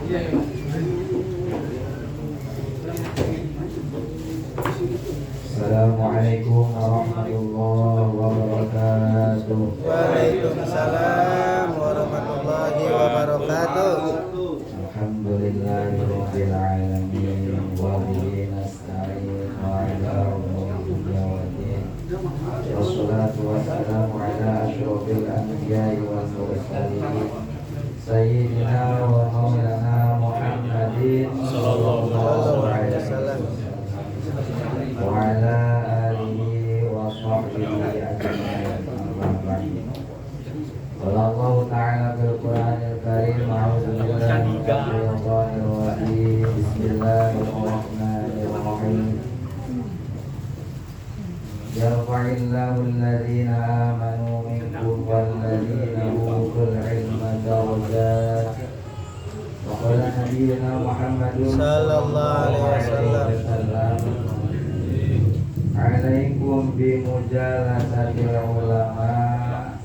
Assalamualaikum warahmatullahi wabarakatuh. Waalaikumsalam warahmatullahi wabarakatuh. Alhamdulillahirabbil alamin wa bihi nasta'in wa ala umuri waddin. Wassalatu wassalamu ala asyrofil anbiya'i wal mursalin sayyidina wa maulana Muhammadin sallallahu alaihi wasallam wa ala alihi wa sahbihi ajma'in. Amma ba'du. Qala Allah ta'ala fil Qur'anil Karim, a'udzu billahi minasyaitonir rajim. Bismillahirrahmanirrahim. Yarfa'illahu alladhina amanu minkum walladzina utul ilma darajat. Wa qala nabiyyuna Muhammadun Sallallahu alaihi wasallam, alaikum bimujalasatil ulama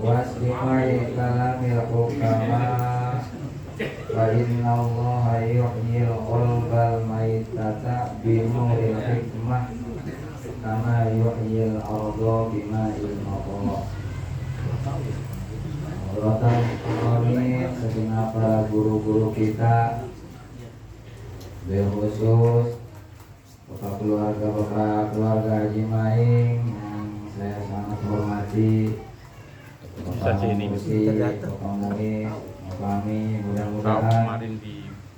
wastimai kalamil hukama fa inna allaha yuhyil qalbal maitata binuril hikmah kama yuhyil arda bima'il maqam. Rotan kami segenap para guru-guru kita, khusus Bapak keluarga Haji Maing yang saya sangat hormati, Bapak Musi, Bapak Muhi, kami mudah-mudahan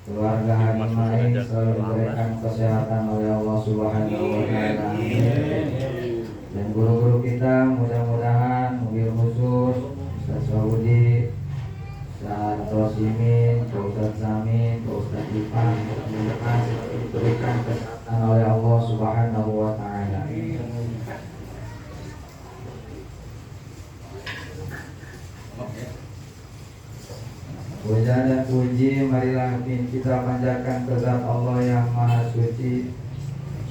keluarga Haji Maing selalu diberikan kesehatan oleh Allah Subhanahu wa Ta'ala. Dan guru-guru kita mudah-mudahan mobil khusus Ustaz Saudi, Ustaz Rosimin, Ustaz Samin, Ustaz Ipan, mudah-mudahan diberikan kesehatan oleh Allah Subhanahu wa Ta'ala. Puja dan puji marilah kita panjatkan ke zat Allah yang Maha Suci.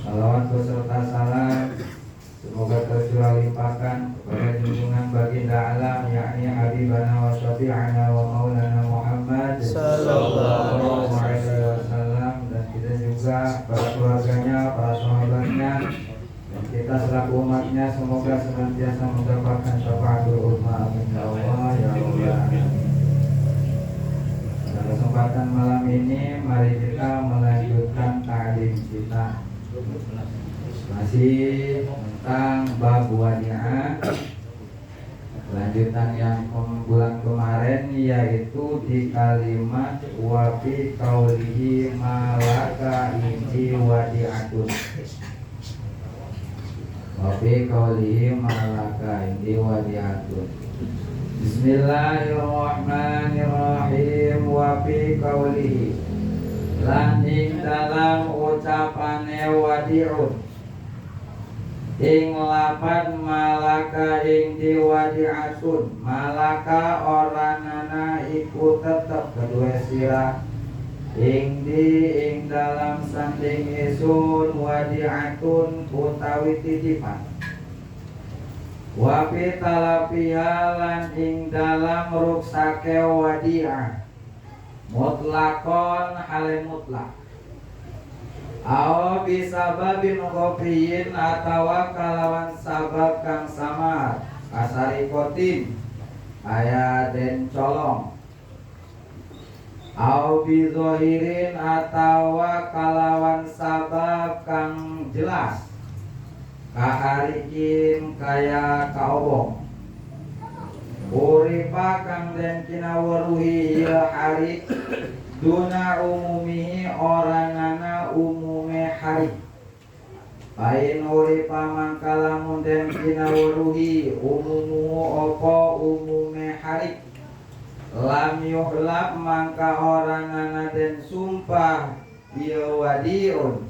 Salawat beserta salam semoga tercurah limpahkan kepada junjungan baginda alam, yakni Habibana wa Syafi'ana wa Maulana Muhammad sallallahu alaihi wasallam, dan kita juga para keluarganya, para sahabatnya, dan kita selaku umatnya semoga senantiasa mendapatkan syafaatul uzma. Amin ya Allah ya Allah. Pada kesempatan malam ini mari kita melanjutkan ta'lim kita masih tentang bab wadi'ah, lanjutan yang bulan kemarin, yaitu di kalimat wa fi qaulihi malaka indi wadi'atun. Wa fi qaulihi malaka indi wadi'atun. Bismillahirrahmanirrahim. Wa fi qaulihi, lan ing dalam ucapane wadi'un, ing lapan malaka ing diwadi'atun. Malaka oranana iku tetep kedua sirah ing dalam sanding isun wadi'atun utawi titipan. Wa fi talafiha, lan ing dalam ruksake wadi'ah mutlakon hale mutlak. Aw bisababin ghafiyin, atawa kalawan sabab kang samar, kasari kotin aya den colong. Aw bizohirin, atawa kalawan sabab kang jelas, kaharikin kaya kaobong. Uripa kang den kinaweruhi ya harik duna umumihi, oranana umume harik. Pain uripa mangkalamun den kinaweruhi umumu opo umume harik, lam yuhlab mangka oranana den sumpah ya wadiun.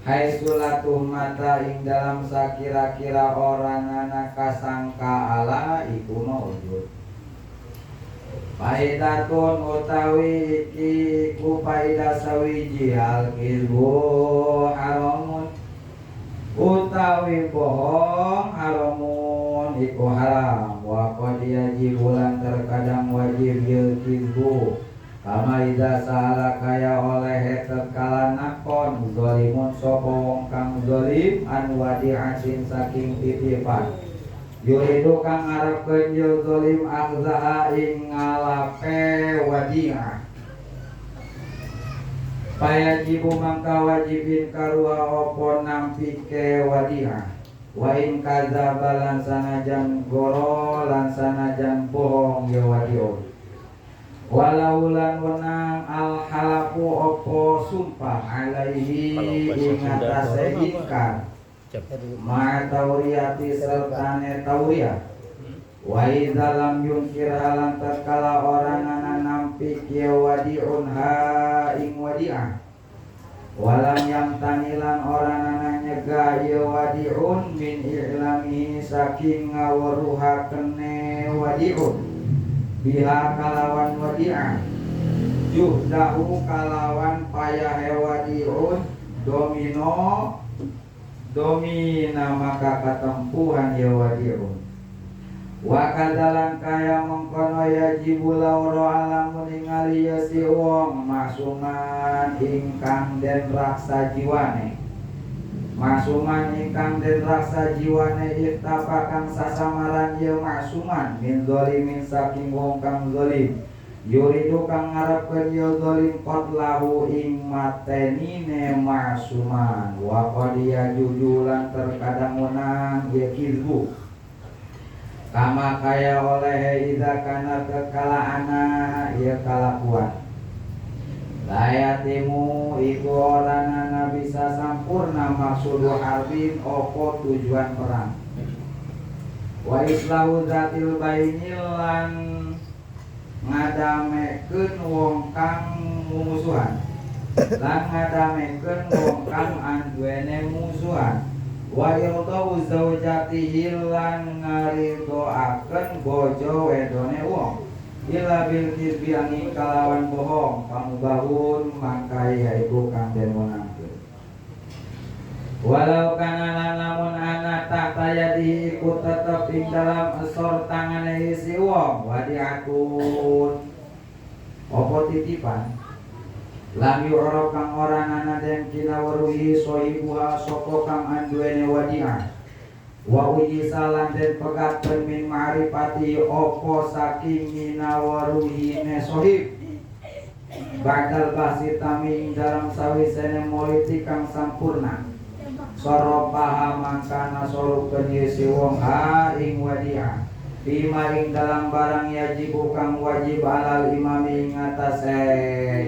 Hai sulatu mata ing dalam sakira-kira oranana kasangka ala iku maujud. Faidatun utawi iki ku faidah sawiji al-kizbu haramun, utawi bohong haramun iku haram. Wa qad yajibulan terkadang wajib yil kizbu Kama ida salah kaya oleh kekala nakon zalimun sapa wong kang zalim an wadi'atin saking titipan yuridu kang ngarepkeun ye zalim akhzaha ing ngalape wadi'ah payajibu mangka wajibin karua opo nampike wadi'ah wa in kadzaba lan sanajan goro lan sanajan bohong ya wadi'ah walau lan wenang al halafu opo sumpah alaihi ing atase ingkar ma tauriyati sertane tauriyah wa idza lam yunkir alam tatkala orang nampi kieu wadi'un ha ing wadi'ah walam yang tanilan orang nyegah ieu wadi'un min i'lami saking ngawruha kene wadi'un biha kalawan wadi'ah juhdahu kalawan payahe wadi'un domina maka katempuhan ya wadi'un wa kadalan kaya mengkono yajibu lauro alamun ningali ya si wong masuman ingkang den raksa jiwane masuman ingkang den raksa jiwane iftapa kang sasamaran ye masuman min zalimin saking wong kang zalim yuridu kang ngarepkeun ye zalim qatlahu ing matenine masuman wa qad yajujulan terkadang menang ye kizbu kama kaya oleh ida kana kekalaana ye kalakuan layatimu iku orangana bisa sampurna maksudu harbin opo tujuan perang wa islahu zatil baini lan ngadamekeun wong kang mumusuhan lan ngadamekeun wong kang anduene musuhan wa yurdau zaujatihi lan ngaridoakeun bojo wedone wong ila bil kizbi angin kalawan bohong kamu bahun maka yaiku kang den menangkeun walau kana lamun ana tak tayadi iku tetep ing dalam esor tangane si wong wadiatun opo titipan lam yu'raf kang ora ana den kinaweruhi sohibuha sapa kang anduene wadiah wa uji salan den pegatkeun min ma'rifati opo saking minawaruhi ne sohib bakal basi taming dalam sawisene moliti kang sampurna soro paham kana sorukeun si wong ha ing wadiah bima ing dalam barang yajibu kang wajib alal imami ing atase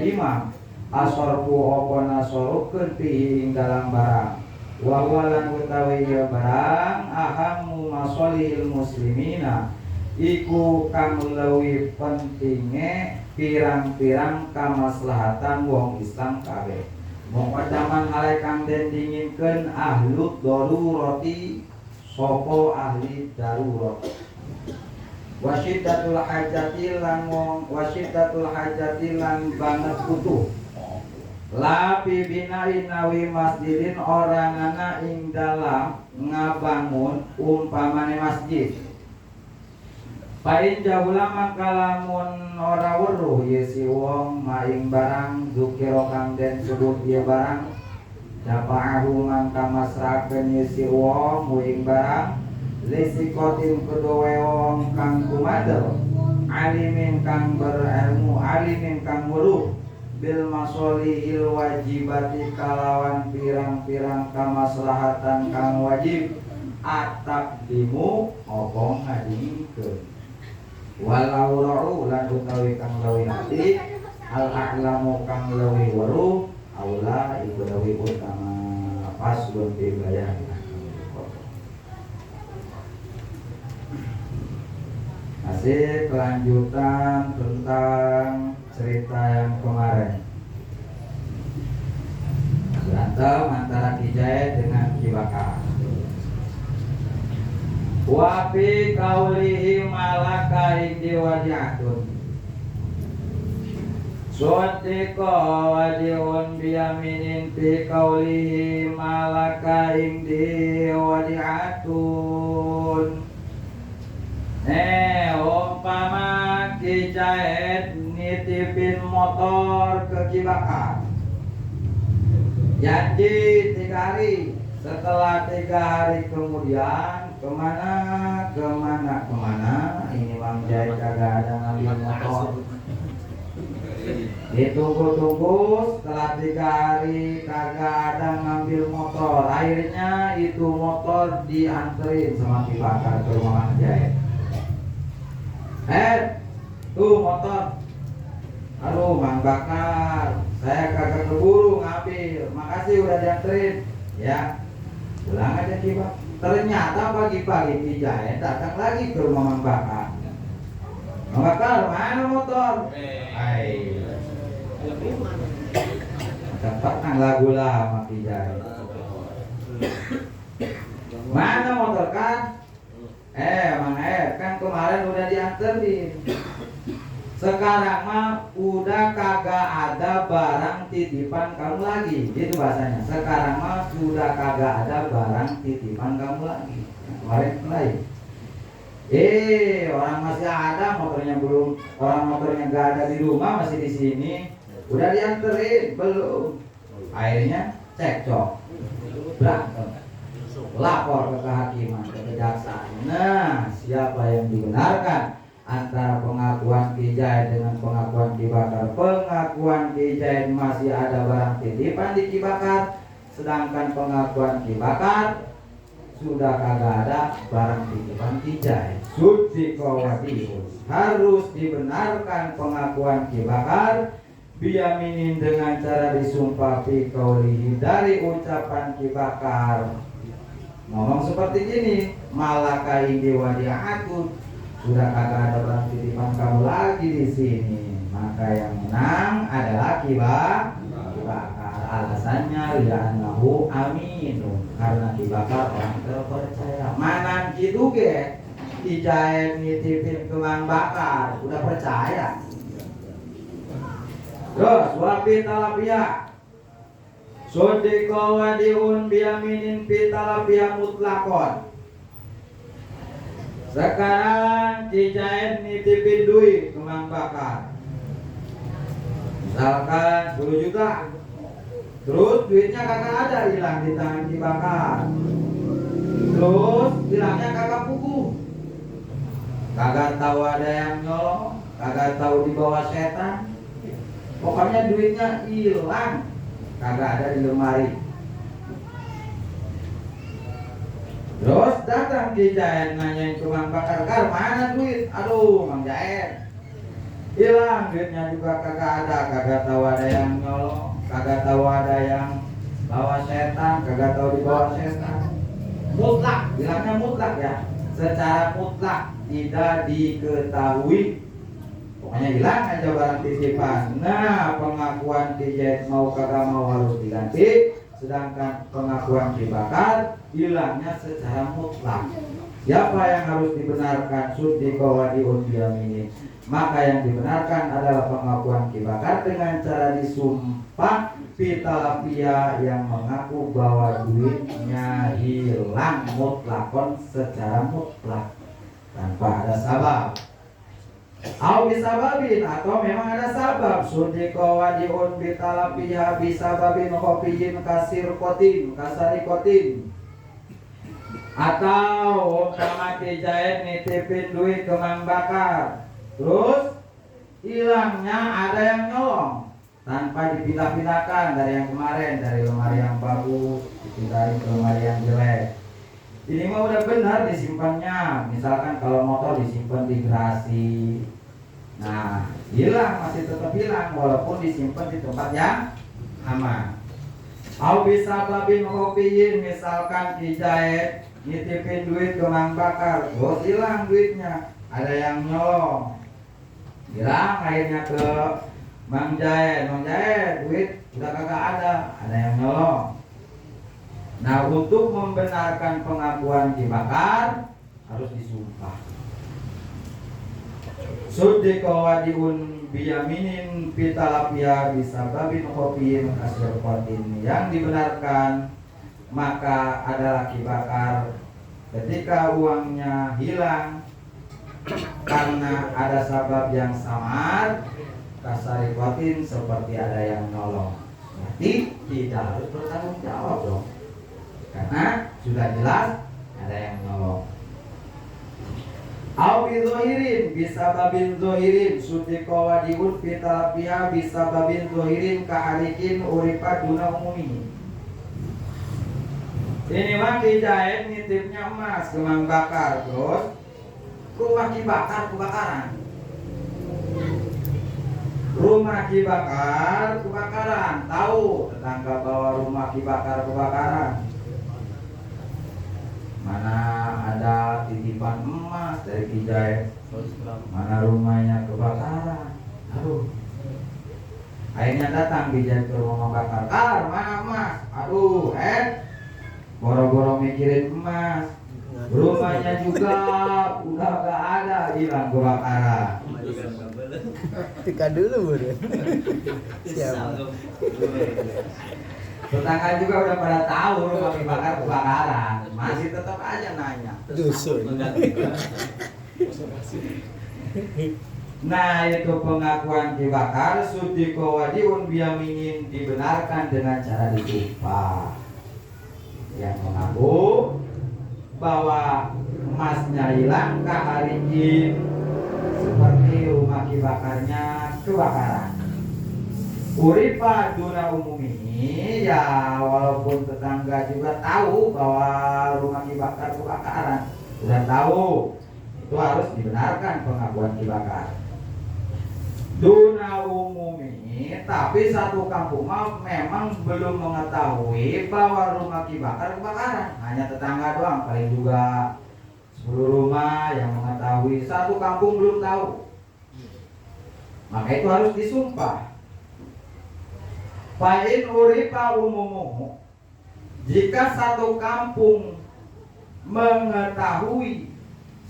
imam asorku opo nasorukeun pi ing dalam barang wa walan utawi ya barang ahamu masolihil muslimina iku kang leuwih pentinge pirang-pirang kamaslahatan wong Islam kabeh mongko jaman hale kang den dinginkeun ahlut darurati sapa ahli darurat wasyiddatul hajati lan banget butuh lapi binain nawi masjidin orangana ing dalam ngabangun umpamane masjid pain jabula maka lamun ora weruh ye si wong maing barang zukiro kang den sebut ye barang dapa'ahu mangka masrakeun ye si wong ing barang lisikotin kedua wong kang kumadel alimin kang berilmu alimin kang weruh bil masolihil wajibati kalawan pirang-pirang kamaslahatan kang wajib ataqdimu opo ngadingkeun walau ra'u lan utawi kang leuwih ati al a'lamu kang leuwih weruh aula iku leuwih utama paslun fi bayan masih kelanjutan tentang cerita yang kemarin berantem antara Kijai dengan Kibaka wafi kaulihi malaka indi wadi'atun Sotiko wadi'un biyaminin fi kaulihi malaka indi wadi'atun umpama Kijai nitipin motor ke Kibakar. Janji 3 hari. Setelah 3 hari kemudian kemana? Ini Mang Jahit kagak ada ngambil motor. Ditunggu-tunggu, setelah 3 hari kagak ada ngambil motor. Akhirnya itu motor dianterin sama Kibakar ke rumah Mang Jahit. Tuh motor. Aduh Mang Bakar, saya kagak keburu ngambil. Makasih udah dianterin. Ya, pulang aja Kibakar. Ternyata pagi-pagi Ki Jahit datang lagi ke rumah Mang Bakar. Mang Bakar, mana motor? Cepat nang lagu lama Ki Jahit. Mana motor kan? Mang kan kemarin udah dianterin. Sekarang mah udah kagak ada barang titipan kamu lagi. Gitu bahasanya. Sekarang mah sudah kagak ada barang titipan kamu lagi. Kemarin lain. Orang masih ada, motornya belum, orang motornya gak ada di rumah, masih di sini. Udah dianterin belum? Akhirnya cekcok, berantem, lapor ke kehakiman, ke kejaksaan. Nah, siapa yang dibenarkan antara pengakuan Ki Jahit dengan pengakuan Ki Bakar? Pengakuan Ki Jahit masih ada barang titipan di Ki Bakar, sedangkan pengakuan Ki Bakar sudah kagak ada barang titipan Ki Jahit. Harus dibenarkan pengakuan Ki Bakar biyaminin dengan cara disumpah fi qaulihi, dari ucapan Ki Bakar ngomong seperti gini, malaka indi wadi'atun, sudah kagak ada barang titipan kamu lagi di sini. Maka yang menang adalah Ki Bakar. Alasannya li'annahu aminun, karena Ki Bakar orang terpercaya. Manan gitu ge Ki Jahit nitipin ke Mang Bakar, udah percaya. Terus wapi talapia sodiko wadiun biyaminin pitalapia mutlakon. Sekarang Ki Jahit nitipin duit ke Mang Bakar, misalkan 10 juta. Terus duitnya kagak ada, hilang di tangan Ki Bakar. Terus hilangnya kagak pugu, kagak tahu ada yang nyolong, kagak tahu di bawah setan. Pokoknya duitnya hilang, kagak ada di lemari. Terus datang Ki Jahit nanyain ke Mang Bakar, Kar, mana duit? Aduh Mang Jahit, hilang duitnya juga kagak ada, kagak tahu ada yang nyolong, kagak tahu ada yang bawa setan, kagak tahu di bawah setan. Mutlak, bilangnya mutlak ya, secara mutlak tidak diketahui. Pokoknya hilang aja barang titipan. Nah, pengakuan Ki Jahit mau kagak mau harus diganti, sedangkan pengakuan Ki Bakar hilangnya secara mutlak. Siapa yang harus dibenarkan? Suddiqa wa di'udiyamini. Maka yang dibenarkan adalah pengakuan Ki Bakar dengan cara disumpah pitalapia, yang mengaku bahwa duitnya hilang mutlakon, secara mutlak tanpa ada sabab. Au bisababin, atau memang ada sabab. Suddiqa wa di'un pitalapia bisababin khofiyin kasarikotin. Atau umpama Ki Jahit nitipin duit ke Mang Bakar, terus hilangnya ada yang nyolong tanpa dipindah-pindahkan dari yang kemarin, dari lemari yang bagus dipindahin ke lemari yang jelek. Ini mah udah benar disimpannya. Misalkan kalau motor disimpan di garasi, nah hilang, masih tetap hilang walaupun disimpan di tempat yang aman. Au bisa babin kopiin, misalkan Ki Jahit nitipin duit ke Mang Bakar, terus hilang duitnya, ada yang nyolong, hilang akhirnya ke Mang Jahit. Mang Jahit, duit udah kagak ada yang nyolong. Nah, untuk membenarkan pengakuan Ki Bakar harus disumpah. Suddiqa wa di'un biyaminin pitalapia bisababin khofiyin kasirqatin. Yang dibenarkan maka adalah Ki Bakar ketika uangnya hilang karena ada sabab yang samar, kasarikotin seperti ada yang nolong. Berarti tidak harus bertanggung jawab dong, karena sudah jelas ada yang nolong. Au bizohirin bisa babin zohirin sutiko wadiun fitalapia bisa babin zohirin kaharikin uripat duna umumi. Ini mah Kijahid nitipnya emas kemang bakar, terus rumah dibakar kebakaran. Rumah dibakar kebakaran, tahu tetangga bawa rumah dibakar kebakaran. Mana ada titipan emas dari Kijahid, mana rumahnya kebakaran. Aduh, akhirnya datang Kijahid ke rumah bakar. Mana emas? Aduh, boro-boro mikirin emas, rumahnya juga udah gak ada, hilang kebakaran. Tika dulu bro. Siapa? Tetangga juga udah pada tahu rumah dibakar kebakaran, masih tetap aja nanya. Dusun. Nah, itu pengakuan dibakar sudiko wadiun biyaminin dibenarkan dengan cara disumpah. Yang mengaku bahwa emasnya hilang kaharikin seperti rumah dibakarnya kebakaran. Uripa duna umum ini ya, walaupun tetangga juga tahu bahwa rumah dibakar kebakaran, sudah tahu, itu harus dibenarkan pengakuan dibakar. Duna umum ini, tapi satu kampung memang belum mengetahui bahwa rumah dibakar kebakaran. Hanya tetangga doang, paling juga 10 rumah yang mengetahui, satu kampung belum tahu. Maka itu harus disumpah. Fa'in uripa umumuhu, jika satu kampung mengetahui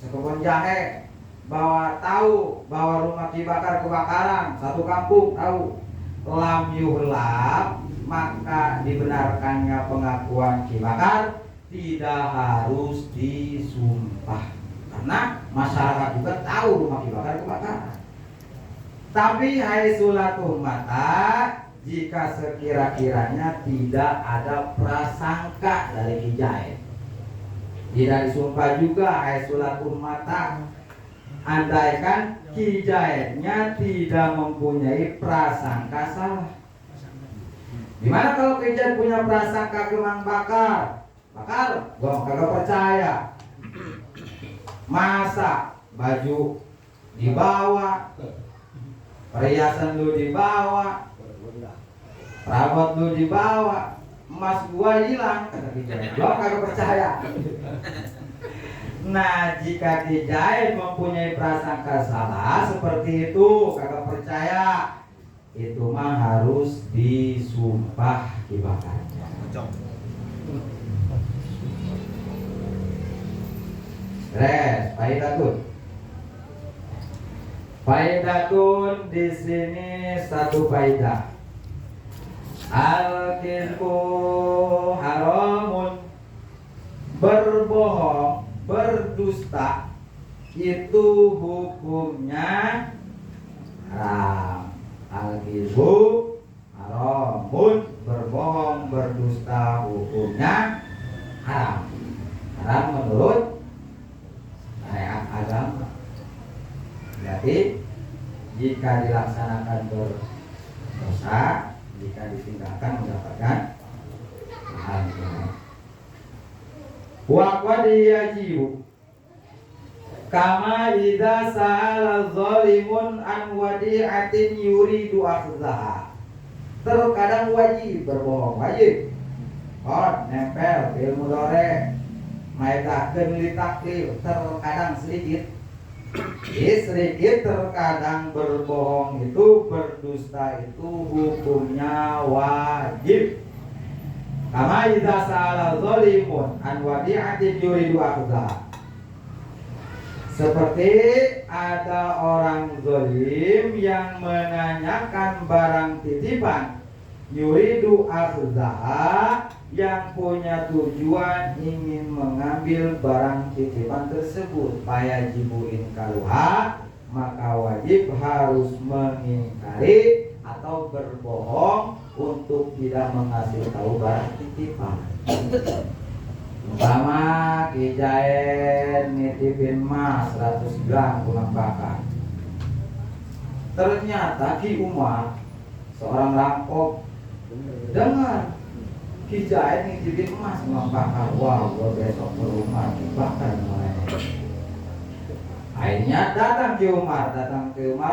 sekebun jahe bahwa tahu bahwa rumah dibakar kebakaran, satu kampung tahu, lam yuhlab, maka dibenarkannya pengakuan dibakar, tidak harus disumpah, karena masyarakat juga tahu rumah dibakar kebakaran. Tapi hai sulatul mata, jika sekira-kiranya tidak ada prasangka dari Kijahid, tidak disumpah juga hai sulatul mata, andaikan Kijahidnya tidak mempunyai prasangka salah. Gimana kalau Kijahid punya prasangka kemang bakar? Bakar, gua kagak percaya. Masa baju dibawa, perhiasan lu dibawa, perabot lu dibawa, emas gua hilang, kata Kijahid. Gua kagak percaya. Nah, jika Kijahid mempunyai prasangka salah seperti itu, kagak percaya, itu mah harus disumpah dibakarnya. Res, faidatun di sini satu faidah. Al-kizbu haramun, berbohong, berdusta itu hukumnya haram. Al-kizbu haramun, berbohong, berdusta hukumnya haram. Haram menurut syariat agama. Berarti jika dilaksanakan berdosa, jika ditinggalkan mendapatkan pahala. Wa qad yajibu kama idza sa'ala zalimun an wadi'atin yuridu akhdaha. Terkadang wajib berbohong, wajib. Nempel fil mudhari, maitakeun li taklil, terkadang sedikit. Sedikit terkadang berbohong itu, berdusta itu hukumnya wajib. Kama idza sa'ala zalimun an wadi'atin yuridu akhdaha. Seperti ada orang zalim yang menanyakan barang titipan, yuridu akhdaha, yang punya tujuan ingin mengambil barang titipan tersebut, payajibuin kaluha, maka wajib harus mengingkari atau berbohong untuk tidak mengasih tahu barang titipan. Umpama Ki Jaen nitipin emas 100 gram pulang bakar. Ternyata Ki Umar seorang rampok dengar Ki Jaen nitipin emas pulang bakar. Wah, gua besok ke rumah dibakar mulai. Akhirnya datang ke Umar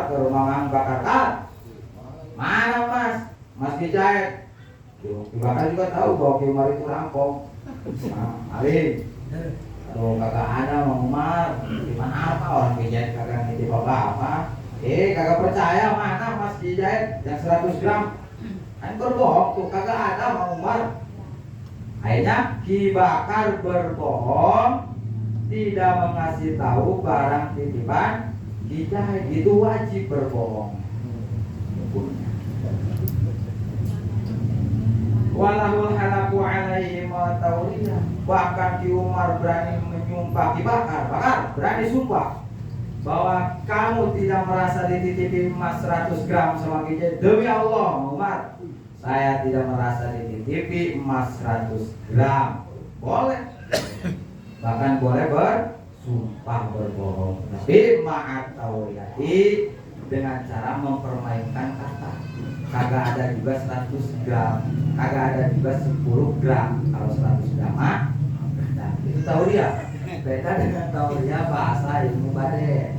ke rumah Mang Bakar. Kan? Mana mas? Mas Ki Jaen. Ki Bakar juga tahu bahwa Ki Umar itu rampok. Ali, aduh kagak ada Mang Umar. Gimana apa orang Ki Jaen kagak nitip apa-apa? Kagak percaya mana Mas Ki Jaen yang 100 gram? Kan berbohong tuh, kagak ada Mang Umar. Akhirnya Ki Bakar berbohong, tidak mengasih tahu barang titipan Ki Jaen. Itu wajib berbohong. Walahul halaku alaihi ma tauriyah. Bahkan Ki Umar berani menyumpah Ki Bakar berani sumpah bahwa kamu tidak merasa dititipi emas 100 gram sama Ki Jaen. Demi Allah Umar, saya tidak merasa dititipi emas 100 gram. Boleh. Bahkan boleh bersumpah berbohong. Tapi ma'at tauriyati, dengan cara mempermainkan kata. Kagak ada juga 100 gram, kagak ada juga 10 gram. Kalau 100 gram nah, itu tauriyah. Beda dengan tauriyah bahasa ilmu badai.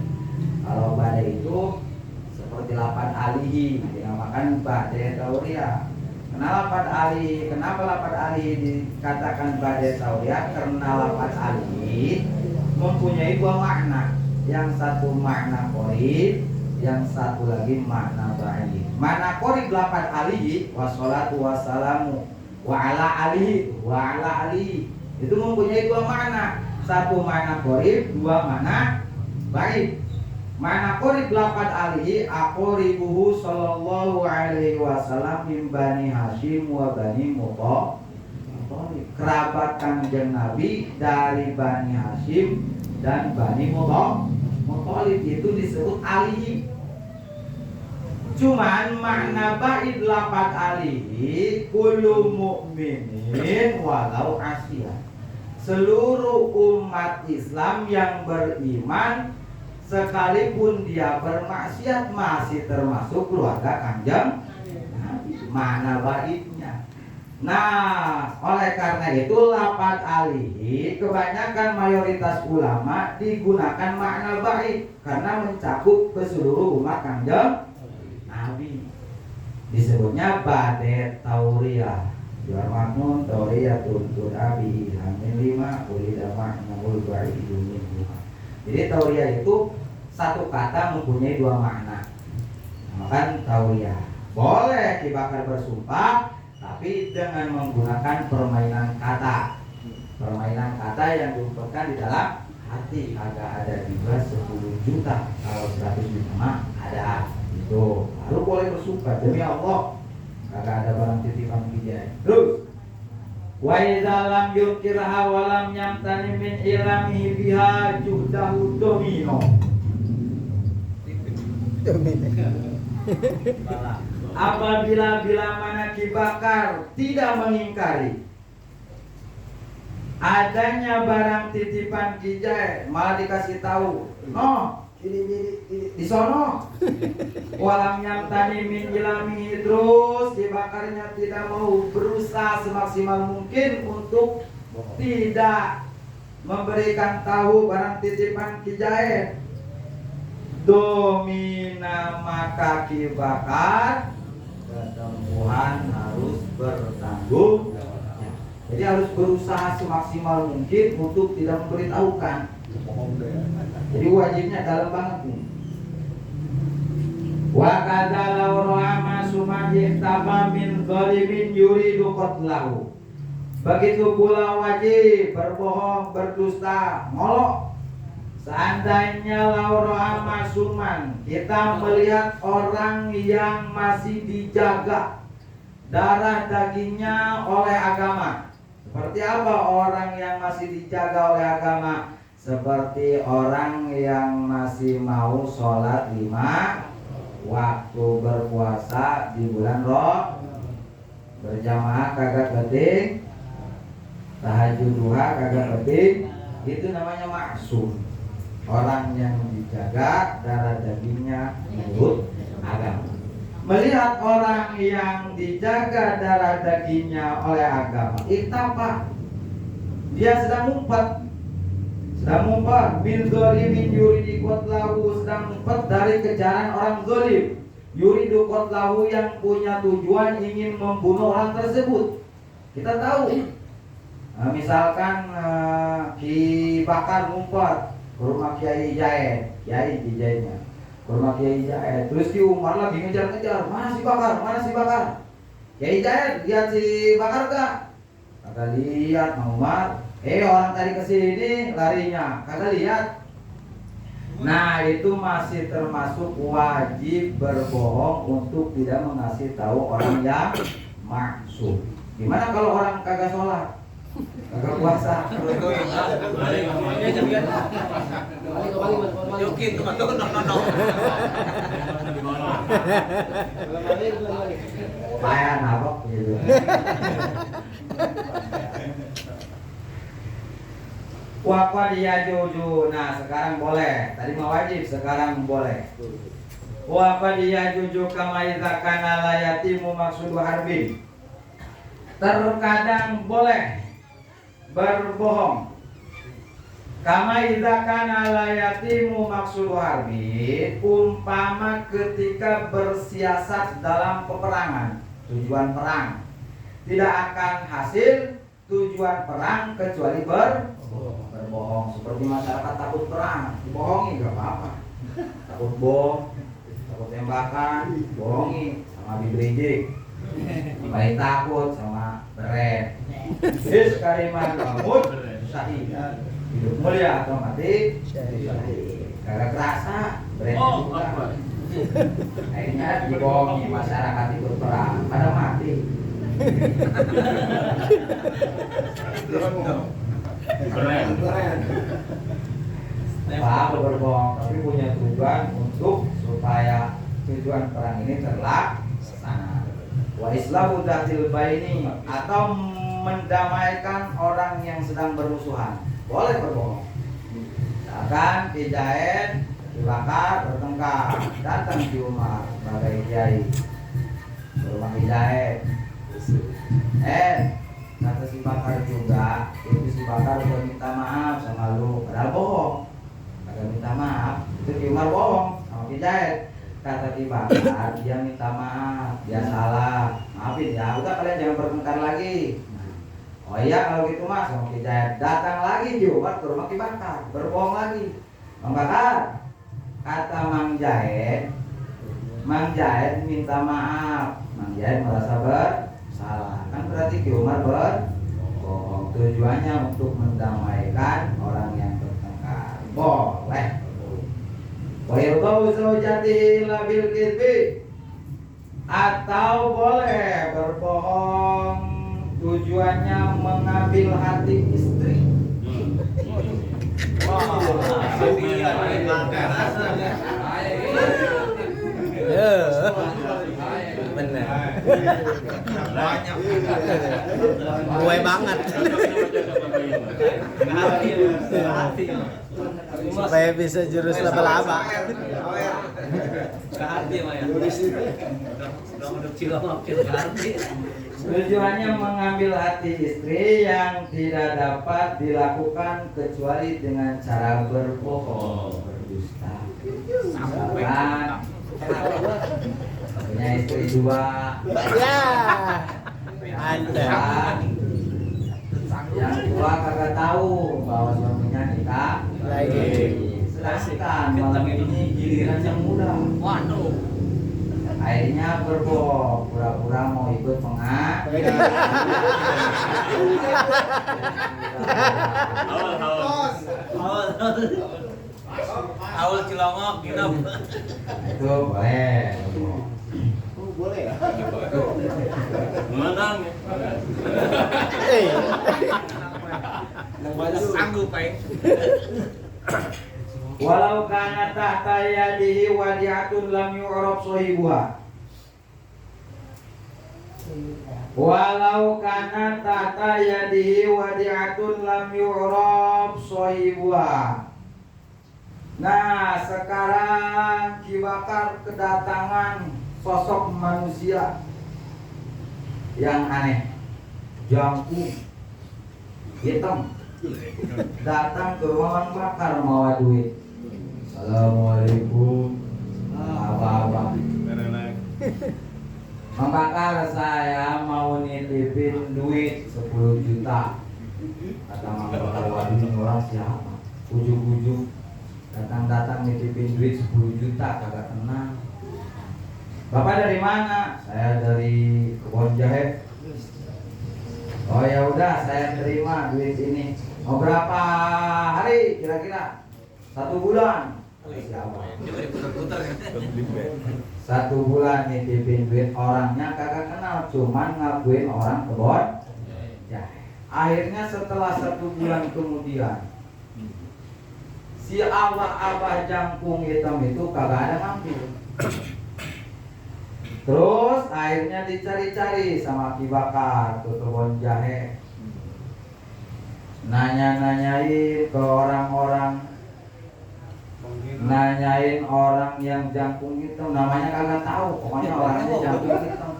Kalau badai itu seperti lapan alihi, dinamakan badai tauriyah. Kenapa lapan alihi dikatakan badai tauriyah? Karena lapan alihi mempunyai dua makna. Yang satu makna qorib, yang satu lagi makna ba'id. Makna qorib lapan alihi wassalatu wassalamu wa ala alihi itu mempunyai dua makna. Satu makna qorib, dua makna ba'id. Makna qorib lapan alihi aqoribuhu sallallahu alaihi wasallam min Bani Hashim wa Bani Muthalib. Kerabat Kanjeng Nabi dari Bani Hashim dan Bani Muthalib itu disebut alihi. Cuman makna ba'id lapan alihi kullu mu'minin walau asya. Seluruh umat Islam yang beriman sekalipun dia bermaksiat masih termasuk keluarga Kanjeng Nabi. Makna ba'idnya. Nah, oleh karena itu lapan alihi kebanyakan mayoritas ulama digunakan makna ba'id karena mencakup ke seluruh umat Kanjeng Nabi. Disebutnya badai tauriyah. Jual makmun tauriyah tuntun abi hamil 5 ulida maknul ba'idun. Jadi tauriyah itu satu kata mempunyai dua makna. Maka tauriyah. Boleh Ki Bakar bersumpah, tapi dengan menggunakan permainan kata. Permainan kata yang diungkapkan di dalam hati. Agak ada juga 10 juta. Kalau 100 juta mah ada. Itu baru boleh bersumpah demi Allah. Kagak ada barang titipan Ki Jaen. Terus wa idza lam yukirha wa lam yamtani min ilamihi biha juhdahu domino. Apabila mana Ki Bakar tidak mengingkari adanya barang titipan Ki Jaen, malah dikasih tahu, no, di sono. Walam yamtani min ilamihi, terus Ki Bakarnya tidak mau berusaha semaksimal mungkin untuk tidak memberikan tahu barang titipan Ki Jaen. Domina maka Ki Bakar ketempuhan harus bertanggung. Jadi harus berusaha semaksimal mungkin untuk tidak memberitahukan. Jadi wajibnya dalam banget nih. Wa kadza law ra'a sumaji taba min zalimin yuridu qatlahu. Begitu pula wajib berbohong, berdusta, ngolok. Seandainya laura masuman, kita melihat orang yang masih dijaga darah dagingnya oleh agama. Seperti apa orang yang masih dijaga oleh agama? seperti orang yang masih mau sholat 5 waktu, berpuasa di bulan Roh, berjamaah kagak penting, tahajud duha kagak penting, itu namanya maksum. Orang yang dijaga darah dagingnya menurut agama. Melihat orang yang dijaga darah dagingnya oleh agama, apa? Dia sedang ngumpet min zalimin yuridu qatlahu, sedang ngumpet dari kejaran orang zalim. Yuridu qatlahu, yang punya tujuan ingin membunuh orang tersebut. Kita tahu, misalkan Ki Bakar ngumpet ke rumah Kiai Jaid, Kiai di Jaidnya, ke rumah Kiai Jaid. Terus Ki Umar lagi ngejar-ngejar, mana si Bakar? Kiai Jaid lihat si Bakar gak? Kagak lihat, Mang Umar. Orang tadi kesini larinya, kagak lihat. Nah, itu masih termasuk wajib berbohong untuk tidak mengasih tahu orang yang maksud. Gimana kalau orang kagak sholat, kagak puasa? Payah nabok gitu. Waqad yajuju. Nah, sekarang boleh. Tadi mau wajib, sekarang boleh. Waqad yajuju kama idza kana la yatimu maqsudu harbin. Terkadang boleh berbohong. Kama idza kana la yatimu maqsudu harbin, umpama ketika bersiasat dalam peperangan, tujuan perang tidak akan hasil tujuan perang kecuali berbohong. Seperti masyarakat takut perang, dibohongi gak apa-apa. Takut bom, takut tembakan, bohongi sama bibrijik. Paling takut sama beret. Is kalimat mahmud syahid. Hidup mulia atau mati syahid. Kagak kerasa beret juga. Akhirnya dibohongi, masyarakat ikut perang pada mati. Keren. Apa berbohong, tapi punya tujuan untuk supaya tujuan perang ini terlaksana. Wa islahu dzatil baini, atau mendamaikan orang yang sedang bermusuhan. Boleh berbohong. Misalkan Ki Jaid, Ki Bakar bertengkar, datang Ki Umar sebagai kiai ke rumah Ki Jaid. Kata si Bakar juga, itu si Bakar udah minta maaf sama lu, padahal bohong. Kagak minta maaf, itu Ki Umar bohong sama Ki Jaid. Kata Ki Bakar, dia minta maaf, dia salah, maafin ya, udah kalian jangan bertengkar lagi. Oh iya kalau gitu mas, sama Ki Jaid. Datang lagi Ki Umar ke rumah Ki Bakar, berbohong lagi. Mang Bakar, kata Mang Jaid minta maaf. Mang Jaid merasa bersalah, kan berarti Ki Umar berbohong. Tujuannya untuk mendamaikan orang yang bertengkar. Boleh. Wa yaqau zaujati labil kidbi, atau boleh berbohong tujuannya mengambil hati istri. Benar. Gue banget. Supaya bisa jurus laba-laba. Tujuannya mengambil hati istri yang tidak dapat dilakukan kecuali dengan cara berbohong, berdusta. Misalkan punya istri dua, Ya. Anda. yang dua kagak tahu bahwa suaminya nikah Lagi. sedangkan malam ini giliran yang muda. Waduh. Akhirnya berbohong, pura-pura mau ikut pengajian. Awal cilongok ginap. Itu boleh. Boleh ya? Menang. Sanggup, Pak. Walau kana tahta yadihi wadi'atun lam yu'rab sahibuha. Walau kana tahta yadihi wadi'atun lam yu'rab sahibuha. Nah, sekarang Ki Bakar kedatangan sosok manusia yang aneh, jangkung, hitam, datang ke rumah Mang Bakar mau duit. Assalamualaikum, apa-apa. Mang Bakar, saya mau nitipin duit 10 juta. Kata Mang Bakar, waduh ini orang siapa? Ujuk-ujuk datang-datang nitipin duit 10 juta, kagak tenang. Bapak dari mana? Saya dari Kebon Jahe. Oh ya udah, saya terima duit ini. Mau berapa hari kira-kira? 1 bulan. Siapa? 1 bulan nitipin duit, orangnya kagak kenal, cuman ngakuin orang Kebon Jahe. Akhirnya setelah 1 bulan kemudian, si abah-abah jangkung hitam itu kagak ada ngambil. Terus akhirnya dicari-cari sama Ki Bakar ke Kebon Jahe. Nanya-nanyain ke orang-orang, nanyain orang yang jangkung hitam, namanya kagak tahu, pokoknya orangnya jangkung hitam.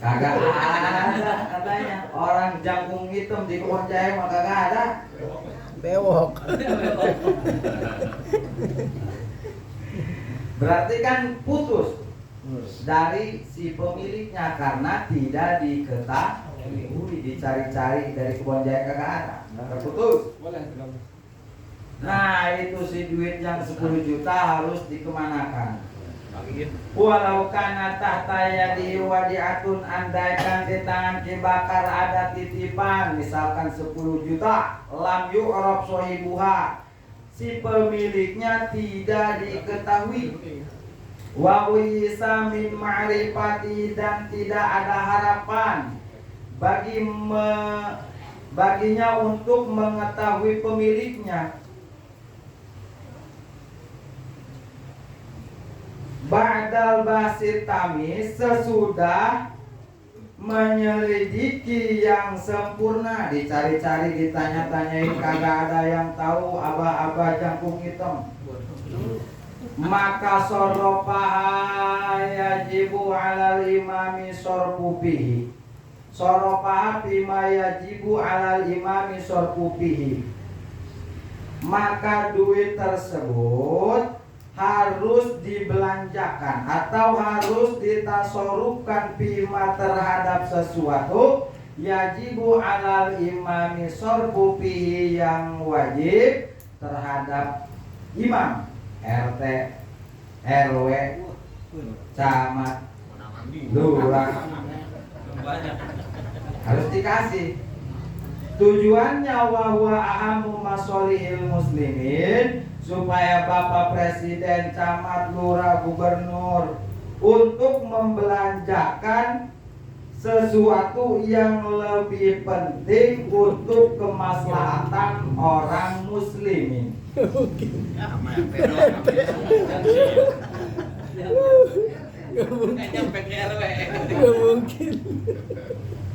Kagak ada katanya orang jangkung hitam di Kebon Jahe, mah kagak ada. Bewok. Berarti kan putus dari si pemiliknya karena tidak diketahui, dicari-cari dari Kebon Jahe kagak ada, terputus. Nah itu si duit yang 10 juta harus dikemanakan? Walau kana tahta yadihi wadi'atun, andaikan di tangan Ki Bakar ada titipan misalkan 10 juta, lam yu'rab sahibuha, si pemiliknya tidak diketahui, wa wisa min ma'rifati, dan tidak ada harapan baginya untuk mengetahui pemiliknya. Ba'dal basit tamis, sesudah menyelidiki yang sempurna, dicari-cari, ditanya-tanyain, kagak ada yang tahu abah-abah jangkung hitam. Maka soropaha yajibu alal imami sorpupihi, soropaha bima yajibu alal imami sorpupihi, maka duit tersebut harus dibelanjakan atau harus ditasorupkan bima terhadap sesuatu yajibu alal imami sorpupihi, yang wajib terhadap imam, RT, RW, camat, lurah, harus dikasih. Tujuannya wahwa ahamu masolihil muslimin, supaya Bapak Presiden, camat, lurah, gubernur untuk membelanjakan sesuatu yang lebih penting untuk kemaslahatan orang muslimin. Gak mungkin.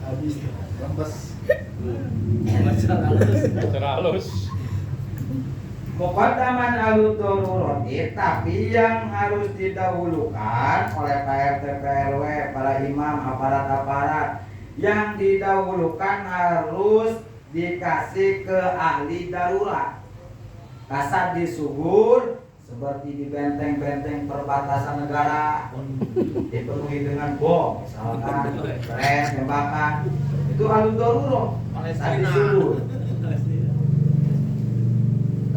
Habis lemes. Terhalus. Muqaddaman al-darurati, tapi yang harus didahulukan oleh Pak RT, PRW, para imam, aparat-aparat, yang didahulukan harus dikasih ke ahli darurat. Kasat disubur seperti di benteng-benteng perbatasan negara, dipenuhi dengan bom, misalkan keren, tembakan, itu al-darurat, kasat disubur.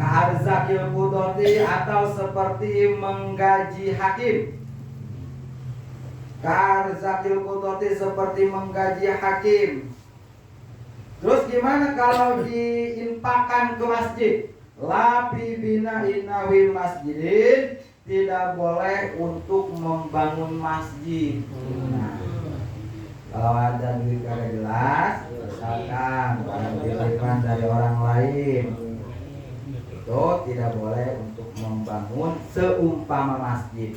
Ka'arzakil qudoti, atau seperti menggaji hakim. Ka'arzakil qudoti, seperti menggaji hakim. Terus gimana kalau diinfakkan ke masjid? La fi bina'in nawil masjidin, tidak boleh untuk membangun masjid. Nah, Kalau ada duit kagak jelas, misalkan barang titipan dari orang lain, itu tidak boleh untuk membangun seumpama masjid.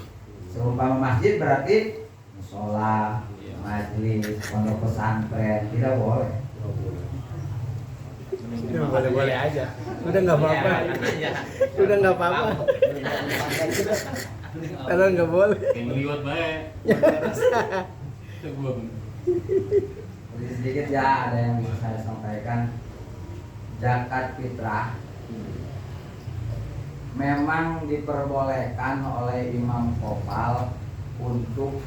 Seumpama masjid berarti musola, majelis, pondok pesantren, tidak boleh. Boleh-boleh aja. Udah nggak apa-apa. Udah nggak apa-apa. Karena nggak boleh. Yang liwat baik. Sedikit ya, ada yang bisa saya sampaikan. Zakat fitrah memang diperbolehkan oleh Imam Kopal untuk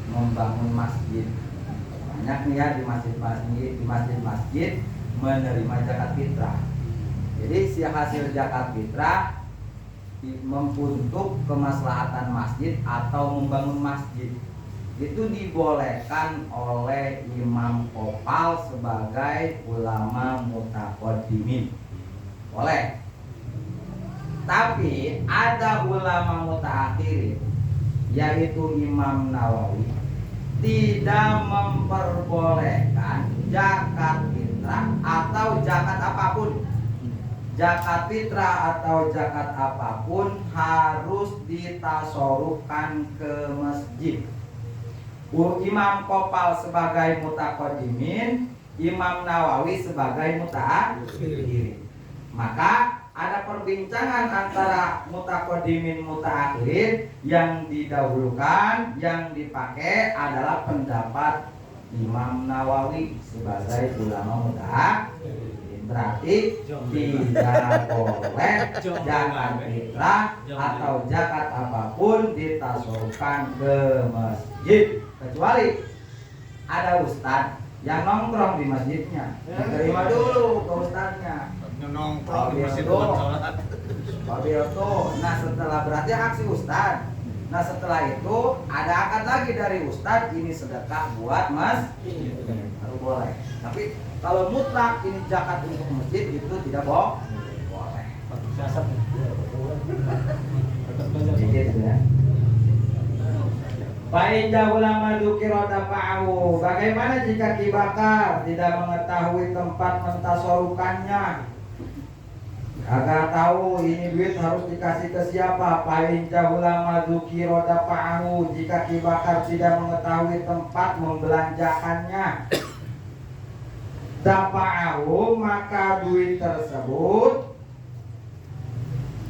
membangun masjid. Banyak nih ya di masjid-masjid menerima zakat fitrah. Jadi si hasil zakat fitrah untuk kemaslahatan masjid atau membangun masjid itu dibolehkan oleh Imam Kopal sebagai ulama mutaqaddimin. Boleh. Tapi ada ulama mutaakhirin yaitu Imam Nawawi tidak memperbolehkan zakat fitrah atau zakat apapun. Zakat fitrah atau zakat apapun harus ditasorufkan ke masjid. Imam Kopal sebagai mutaqaddimin, Imam Nawawi sebagai mutaakhirin. Maka ada perbincangan antara mutaqaddimin mutaakhirin, yang didahulukan, yang dipakai adalah pendapat Imam Nawawi sebagai ulama mutaakhirin. Berarti tidak boleh zakat fitrah atau zakat apapun ditasorufkan ke masjid, kecuali ada ustadz yang nongkrong di masjidnya. Terima dulu ke ustadznya. Nongkrong di masjid buat sholat. Nah setelah berarti hak si ustadz. Nah setelah itu ada akad lagi dari ustadz, ini sedekah buat masjid, baru boleh. Tapi kalau mutlak ini zakat untuk masjid itu tidak boleh. Gitu ya. Fa'inda ulama dzukira dafa'ahu. Bagaimana jika Ki Bakar tidak mengetahui tempat mentasorukannya? Kagak tahu ini duit harus dikasih ke siapa? Fa'inda ulama dzukira dafa'ahu. Jika Ki Bakar tidak mengetahui tempat membelanjakannya, dafa'ahu, maka duit tersebut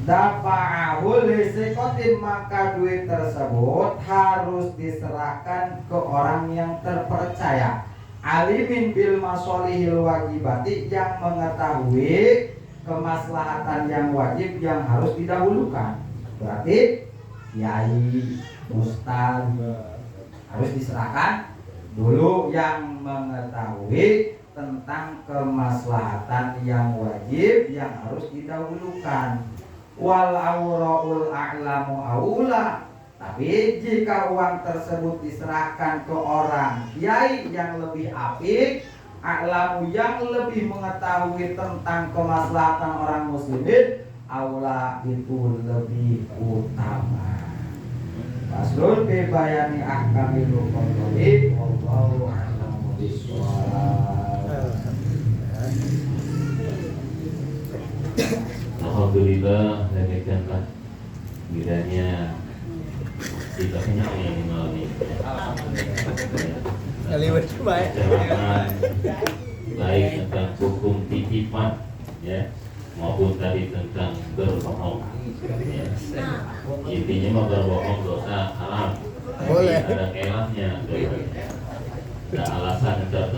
dafa'ahu lisikotin, maka duit tersebut harus diserahkan ke orang yang terpercaya, alimin bil masolihil wajibati, yang mengetahui kemaslahatan yang wajib yang harus didahulukan. Berarti kiai, ustaz harus diserahkan dulu yang mengetahui tentang kemaslahatan yang wajib yang harus didahulukan. Wal auraul a'lamu aula. Tapi jika uang tersebut diserahkan ke orang kiai yang lebih apik, a'lamu yang lebih mengetahui tentang kemaslahatan orang muslimin, aula itu lebih utama. Faslun bi bayani ahkamil qadari, wallahu a'lamu bishawab. Alhamdulillah, demikianlah kiranya sidaknya ini malam ini. Pencerahan baik tentang hukum titipan, ya, maupun tadi tentang berbohong. Ya. Intinya mah berbohong dosa haram. Boleh. Ada kelahnya. Ada alasan untuk